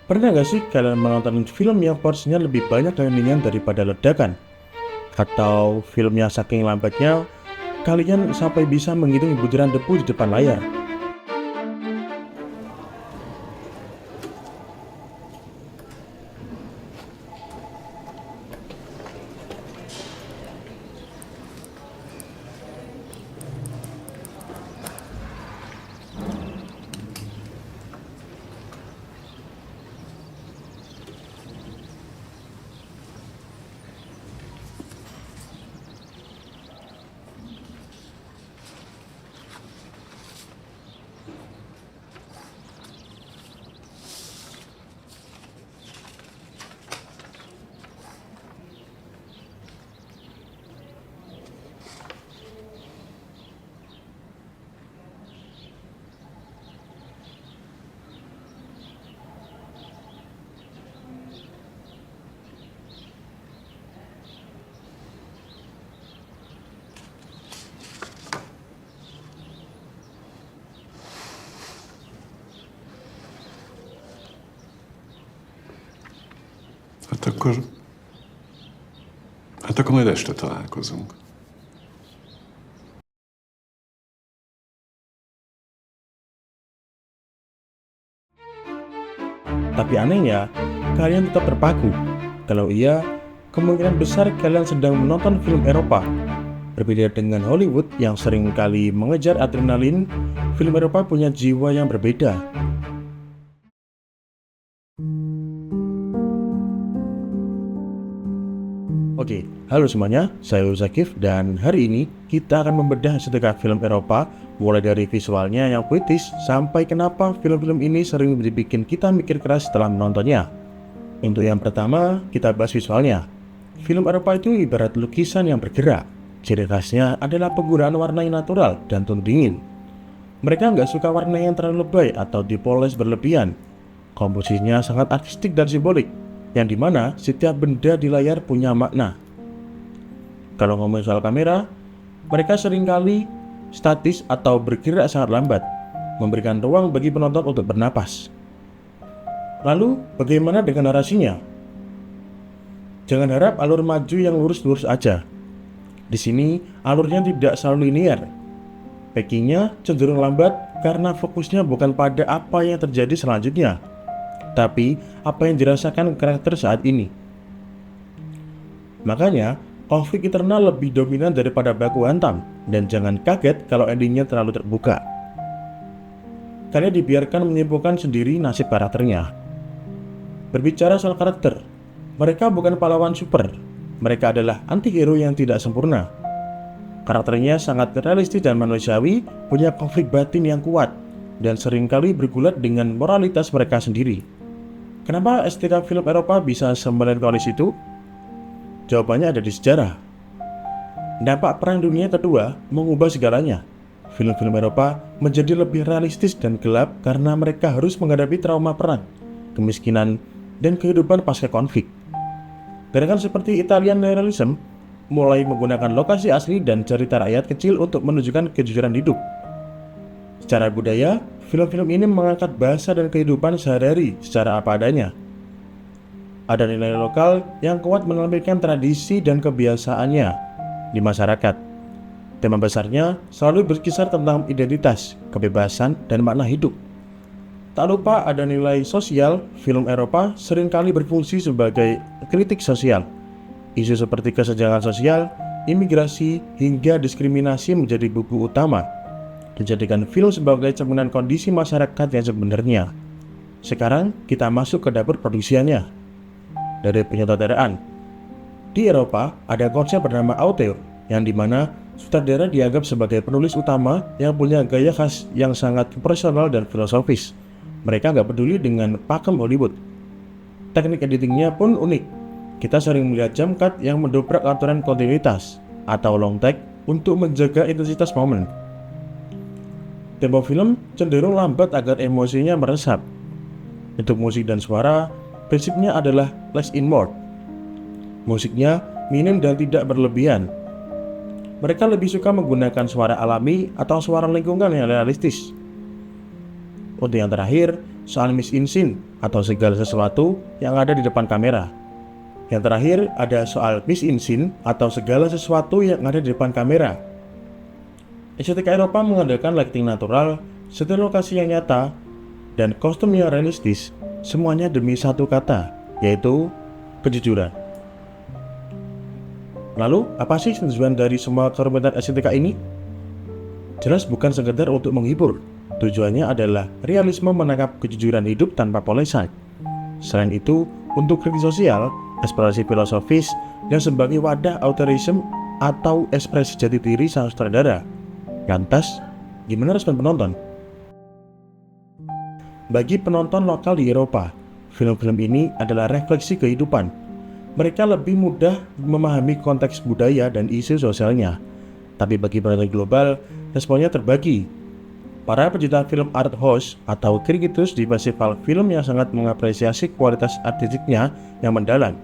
Pernah gak sih kalian menonton film yang porsinya lebih banyak landingan daripada ledakan? Atau film yang saking lambatnya, kalian sampai bisa menghitung butiran debu di depan layar? Hát akkor majd este találkozunk. Tapi anehnya, kalian tetap terpaku. Kalau iya, kemungkinan besar kalian sedang menonton film Eropa. Berbeda dengan Hollywood yang sering kali mengejar adrenalin, film Eropa punya jiwa yang berbeda. Oke, halo semuanya, saya Zakif dan hari ini kita akan membedah sedekat film Eropa mulai dari visualnya yang puitis sampai kenapa film-film ini sering dibikin kita mikir keras setelah menontonnya. Untuk yang pertama, kita bahas visualnya. Film Eropa itu ibarat lukisan yang bergerak. Ciri khasnya adalah penggunaan warna yang natural dan tone dingin. Mereka nggak suka warna yang terlalu lebay atau dipoles berlebihan. Komposisinya sangat artistik dan simbolik, yang dimana setiap benda di layar punya makna. Kalau ngomong soal kamera, mereka seringkali statis atau bergerak sangat lambat, memberikan ruang bagi penonton untuk bernapas. Lalu, bagaimana dengan narasinya? Jangan harap alur maju yang lurus-lurus aja. Di sini, alurnya tidak selalu linear. Pacingnya cenderung lambat karena fokusnya bukan pada apa yang terjadi selanjutnya, tapi apa yang dirasakan karakter saat ini. Makanya, konflik internal lebih dominan daripada baku hantam, dan jangan kaget kalau endingnya terlalu terbuka. Kalian dibiarkan menyimpulkan sendiri nasib karakternya. Berbicara soal karakter, mereka bukan pahlawan super, mereka adalah anti-hero yang tidak sempurna. Karakternya sangat realistis dan manusiawi, punya konflik batin yang kuat, dan seringkali bergulat dengan moralitas mereka sendiri. Kenapa estetika film Eropa bisa semelankolis itu? Jawabannya ada di sejarah. Dampak Perang Dunia Kedua mengubah segalanya. Film-film Eropa menjadi lebih realistis dan gelap karena mereka harus menghadapi trauma perang, kemiskinan, dan kehidupan pasca konflik. Gerakan seperti Italian Neorealism mulai menggunakan lokasi asli dan cerita rakyat kecil untuk menunjukkan kejujuran hidup. Secara budaya, film-film ini mengangkat bahasa dan kehidupan sehari-hari secara apa adanya. Ada nilai lokal yang kuat menampilkan tradisi dan kebiasaannya di masyarakat. Tema besarnya selalu berkisar tentang identitas, kebebasan, dan makna hidup. Tak lupa ada nilai sosial, film Eropa seringkali berfungsi sebagai kritik sosial. Isu seperti kesenjangan sosial, imigrasi, hingga diskriminasi menjadi buku utama, dijadikan film sebagai cerminan kondisi masyarakat yang sebenarnya. Sekarang kita masuk ke dapur produksiannya. Dari penyutradaraan, di Eropa ada konsep bernama auteur, yang dimana sutradara dianggap sebagai penulis utama yang punya gaya khas yang sangat personal dan filosofis. Mereka nggak peduli dengan pakem Hollywood. Teknik editingnya pun unik. Kita sering melihat jump cut yang mendobrak aturan kontinuitas atau long take untuk menjaga intensitas momen. Tempo film cenderung lambat agar emosinya meresap. Untuk musik dan suara, prinsipnya adalah less is more. Musiknya minim dan tidak berlebihan. Mereka lebih suka menggunakan suara alami atau suara lingkungan yang realistis. Untuk yang terakhir, soal mise en scene atau segala sesuatu yang ada di depan kamera. Yang terakhir ada soal mise en scene atau segala sesuatu yang ada di depan kamera. Estetika Eropa mengandalkan lighting natural, setir lokasi yang nyata, dan kostum yang realistis, semuanya demi satu kata, yaitu kejujuran. Lalu, apa sih tujuan dari semua kerumitan estetika ini? Jelas bukan sekedar untuk menghibur. Tujuannya adalah realisme menangkap kejujuran hidup tanpa polesan. Selain itu, untuk kritik sosial, eksplorasi filosofis, dan sebagai wadah autorism atau ekspresi jati diri sang sutradara. Lantas, gimana respon penonton? Bagi penonton lokal di Eropa, film-film ini adalah refleksi kehidupan. Mereka lebih mudah memahami konteks budaya dan isu sosialnya. Tapi bagi penonton global, responnya terbagi. Para pecinta film art house atau kritikus di festival film yang sangat mengapresiasi kualitas artistiknya yang mendalam.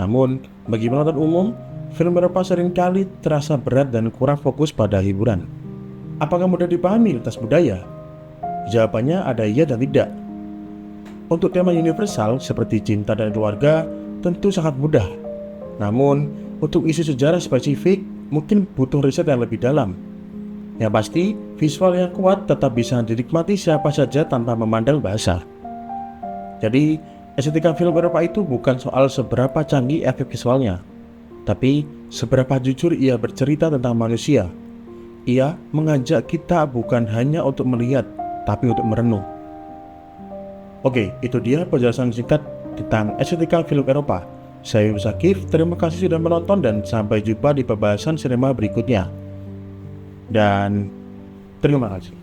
Namun, bagi penonton umum, film Eropa seringkali terasa berat dan kurang fokus pada hiburan. Apakah mudah dipahami lintas budaya? Jawabannya ada iya dan tidak. Untuk tema universal seperti cinta dan keluarga, tentu sangat mudah. Namun, untuk isu sejarah spesifik, mungkin butuh riset yang lebih dalam. Yang pasti, visual yang kuat tetap bisa dinikmati siapa saja tanpa memandang bahasa. Jadi, estetika film Eropa itu bukan soal seberapa canggih efek visualnya, tapi seberapa jujur ia bercerita tentang manusia. Ia mengajak kita bukan hanya untuk melihat, tapi untuk merenung. Oke, itu dia penjelasan singkat tentang estetika film Eropa. Saya Yus Zakif, terima kasih sudah menonton dan sampai jumpa di pembahasan sinema berikutnya. Dan terima kasih.